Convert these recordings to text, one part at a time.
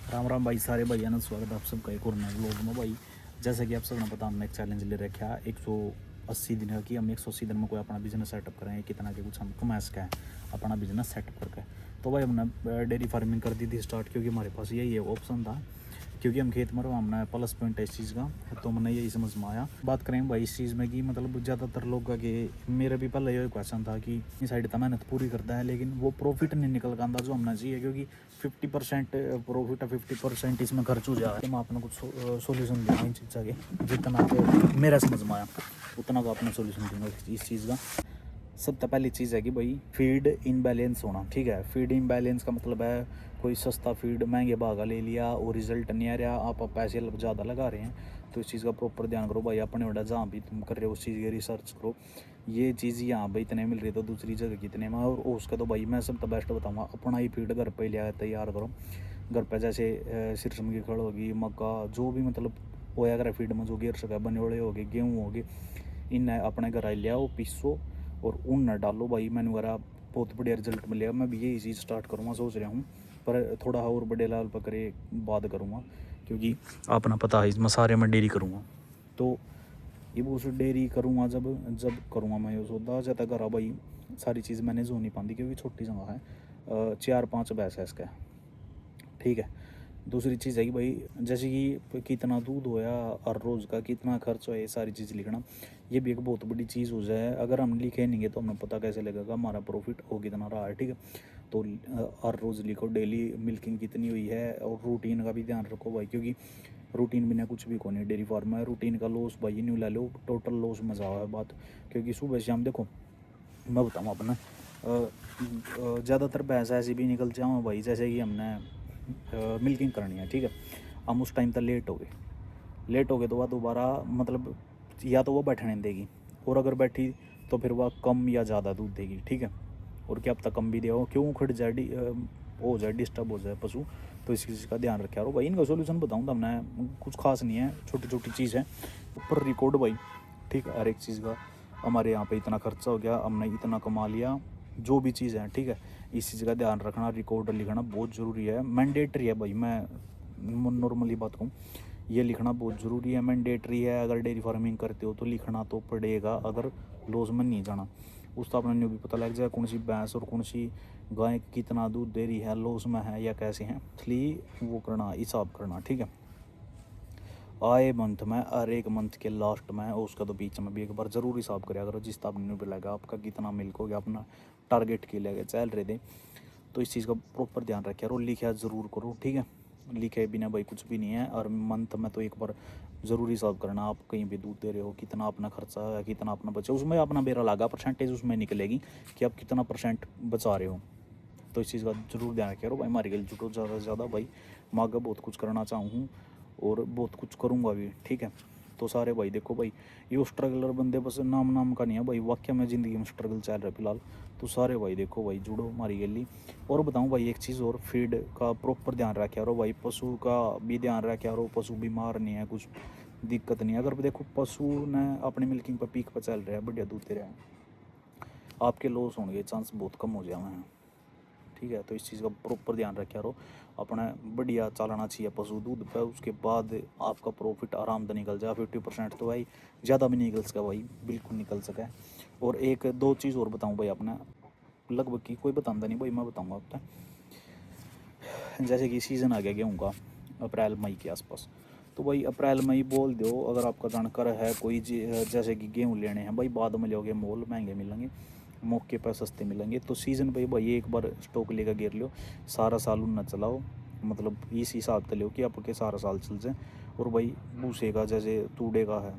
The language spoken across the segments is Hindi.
राम राम भाई, सारे भाइयों ने स्वागत है आप सबका एक और नए व्लॉग में। भाई जैसे कि आप सबने पता, हमने एक चैलेंज ले रखा है 180 दिन का, कि हम 180 दिन में कोई अपना बिजनेस सेटअप करें, कितना के कुछ हम कमा सकें अपना बिजनेस सेटअप करके। तो भाई हमने डेयरी फार्मिंग कर दी थी स्टार्ट, क्योंकि हमारे पास यही ऑप्शन था, क्योंकि हम खेत में रहो, हमने प्लस पॉइंट है इस चीज़ का। तो हमने यही समझ में आया। बात करें भाई इस चीज़ में कि मतलब ज़्यादातर लोग का कि मेरा भी पहले यही क्वेश्चन था कि इस साइड तो मेहनत पूरी करता है लेकिन वो प्रॉफिट नहीं निकल का अंदाज जो हमने चाहिए, क्योंकि 50% प्रॉफिट है, 50% इसमें खर्च हो जाए। तो मैं आपने कुछ सोल्यूशन दूंगा इन चीज़ के, जितना कि मेरा समझ में आया उतना का अपना सोल्यूशन दूंगा इस चीज़ का। सबसे पहली चीज़ है कि भाई फीड इनबैलेंस होना। ठीक है, फीड इनबैलेंस का मतलब है कोई सस्ता फीड महंगे भागा ले लिया और रिजल्ट नहीं आ रहा, आप पैसे ज़्यादा लगा रहे हैं। तो इस चीज़ का प्रॉपर ध्यान करो भाई। अपने बेटा जहाँ भी तुम कर रहे हो उस चीज़ की रिसर्च करो, ये चीज़ यहाँ भाई इतने मिल रही तो दूसरी जगह कितने में, और उसका तो भाई मैं सब तो बेस्ट बताऊँगा, अपना ही फीड घर पर लिया तैयार करो। घर पर जैसे सिरसम की खड़ होगी, मक्का, जो भी मतलब होया कर फीड में जो गिर सका, बनेवड़े हो गए, गेहूँ हो गए, इन अपने घर लिया वो पीसो और ऊन न डालो भाई। मैंने वगैरह बहुत बढ़िया रिजल्ट मिलेगा। मैं भी यही चीज़ स्टार्ट करूँगा सोच रहा हूँ, पर थोड़ा और बड़े लेवल पर करे बाद करूँगा, क्योंकि अपना पता है इसमें सारे मैं डेयरी करूँगा। तो ये वो डेयरी करूँगा जब जब करूँगा मैं ये सौदा। ज़्यादा करा भाई सारी चीज़ मैनेज हो नहीं पाती, क्योंकि छोटी जगह है, 4-5 भैंस है इसका। ठीक है, दूसरी चीज़ है कि भाई जैसे कि कितना दूध होया और रोज़ का कितना खर्च होया, ये सारी चीज़ लिखना, ये भी एक बहुत बड़ी चीज़ हो जाए। अगर हम लिखे नहीं तो हमें पता कैसे लगेगा हमारा प्रॉफिट हो कितना रहा है। ठीक है, तो हर रोज़ लिखो डेली मिल्किंग कितनी हुई है, और रूटीन का भी ध्यान रखो भाई, क्योंकि रूटीन बिना कुछ भी को नहीं डेयरी फार्म है। रूटीन का लॉस भाई नहीं ले लो, टोटल लॉस मजा है बात। क्योंकि सुबह शाम देखो, मैं बताऊँ अपना ज़्यादातर भैंस ऐसी भी निकल जाऊँ भाई, जैसे कि हमने मिल्किंग करनी है। ठीक है, हम उस टाइम तक लेट हो गए तो वह दोबारा मतलब या तो वो बैठने नहीं देगी, और अगर बैठी तो फिर वह कम या ज़्यादा दूध देगी। ठीक है, और क्या पता कम भी दे, क्यों खड़ जाए हो जाए, डिस्टर्ब हो जाए पशु। तो इस चीज़ का ध्यान रखे। और भाई इनका सोल्यूशन बताऊँ तो हमने कुछ खास नहीं है, छोटी छोटी चीज़ है, ऊपर रिकॉर्ड भाई। ठीक है, हर एक चीज़ का हमारे यहाँ पे इतना खर्चा हो गया, हमने इतना कमा लिया, जो भी चीज़ है। ठीक है, इस चीज़ का ध्यान रखना, रिकॉर्ड लिखना बहुत ज़रूरी है, मैंडेटरी है भाई। मैं नॉर्मली बात कहूँ, ये लिखना बहुत ज़रूरी है, मैंडेटरी है। अगर डेयरी फार्मिंग करते हो तो लिखना तो पड़ेगा, अगर लॉस में नहीं जाना। उस तो अपने न्यू भी पता लग जाए कौन सी भैंस और कौन सी गाय कितना दूध दे रही है, लॉस में है या कैसे हैं, इसलिए वो करना, हिसाब करना। ठीक है, आए मंथ में, हर एक मंथ के लास्ट में और उसका तो बीच में भी एक बार ज़रूर हिसाब करें, अगर जिस हिसाब नहीं मिलेगा आपका कितना मिल्क हो गया, अपना टारगेट के लिए चल रहे थे। तो इस चीज़ का प्रॉपर ध्यान रखें और लिखा ज़रूर करो। ठीक है, लिखे बिना भाई कुछ भी नहीं है। और मंथ में तो एक बार ज़रूर हिसाब करना, आप कहीं भी दूध दे रहे हो, कितना अपना खर्चा है, कितना अपना बचा, उसमें अपना बेरा लगा परसेंटेज उसमें निकलेगी कि आप कितना परसेंट बचा रहे हो। तो इस चीज़ का जरूर ध्यान रखें। भाई हमारे लिए जुटो ज़्यादा से ज़्यादा भाई, मैं आगे बहुत कुछ करना चाहूँ और बहुत कुछ करूँगा भी। ठीक है, तो सारे भाई देखो भाई, ये स्ट्रगलर बंदे बस नाम नाम का नहीं है भाई, वाकई में ज़िंदगी में स्ट्रगल चल रहा है फिलहाल। तो सारे भाई देखो भाई, जुड़ो हमारी गली। और बताऊँ भाई एक चीज़ और, फीड का प्रॉपर ध्यान रखे और भाई पशु का भी ध्यान रखे, और पशु बीमार नहीं है, कुछ दिक्कत नहीं है। अगर देखो पशु ने अपनी मिल्किंग पर पीक पर चल रहा है, बढ़िया दूध दे रहा है, आपके लॉस होने के चांस बहुत कम हो जाए हैं। ठीक है, तो इस चीज़ का प्रॉपर ध्यान रखे रहो, अपना बढ़िया चलाना चाहिए पशु दूध पर। उसके बाद आपका प्रॉफिट आराम से निकल जाए 50%, तो भाई ज़्यादा भी नहीं निकल सका भाई, बिल्कुल निकल सका। और एक दो चीज़ और बताऊँ भाई, अपना लगभग की कोई बताता नहीं भाई, मैं बताऊँगा आपका। जैसे कि सीज़न आ गया गेहूँ का अप्रैल मई के आसपास, तो भाई अप्रैल मई बोल दो, अगर आपका जानकार है कोई जैसे कि गेहूँ लेने हैं भाई, बाद में लोगे मोल महंगे मिलेंगे, मौके पर सस्ते मिलेंगे। तो सीज़न पे भाई एक बार स्टॉक लेकर गिर लो, सारा साल उन ना चलाओ, मतलब इस हिसाब से लो कि आपके सारा साल चल जाए। और भाई भूसे का जैसे तूड़े का है,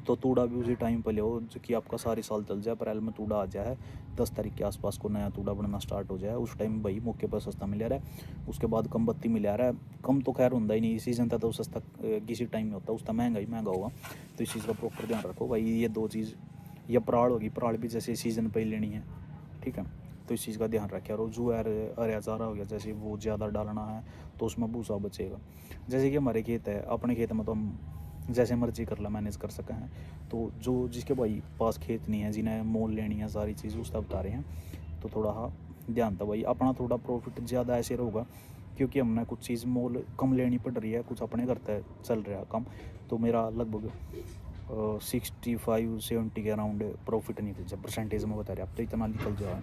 तो तूड़ा भी उसी टाइम पर लो जो कि आपका सारी साल चल जाए। अप्रैल में तूड़ा आ जाए, 10 तारीख के आसपास को नया तूड़ा बनना स्टार्ट हो जाए, उस टाइम भाई मौके पर सस्ता मिल रहा है। उसके बाद कम बत्ती मिल रहा है, कम तो खैर होता ही नहीं, सीज़न था तो सस्ता किसी टाइम में होता, उसका महंगा ही महंगा होगा। तो इस चीज़ का प्रॉपर ध्यान रखो भाई। ये दो चीज़, या पराड़ होगी, पराड़ भी जैसे सीज़न पर ही लेनी है। ठीक है, तो इस चीज़ का ध्यान रखें। और जो अरे चारा हो गया, जैसे वो ज़्यादा डालना है तो उसमें भूसा बचेगा। जैसे कि हमारे खेत है, अपने खेत में तो हम जैसे मर्जी कर ला मैनेज कर सकें हैं। तो जो जिसके भाई पास खेत नहीं है, जिन्हें मोल लेनी है सारी चीज़, उसका बता रहे हैं, तो थोड़ा हाँ ध्यान था भाई। अपना थोड़ा प्रॉफिट ज़्यादा ऐसे रहेगा क्योंकि हमने कुछ चीज़ मोल कम लेनी पड़ रही है, कुछ अपने करते चल रहा कम, तो मेरा लगभग 65-70 के अराउंड प्रॉफिट निकल जाए, परसेंटेज में बता रहे आप तो इतना निकल जाए।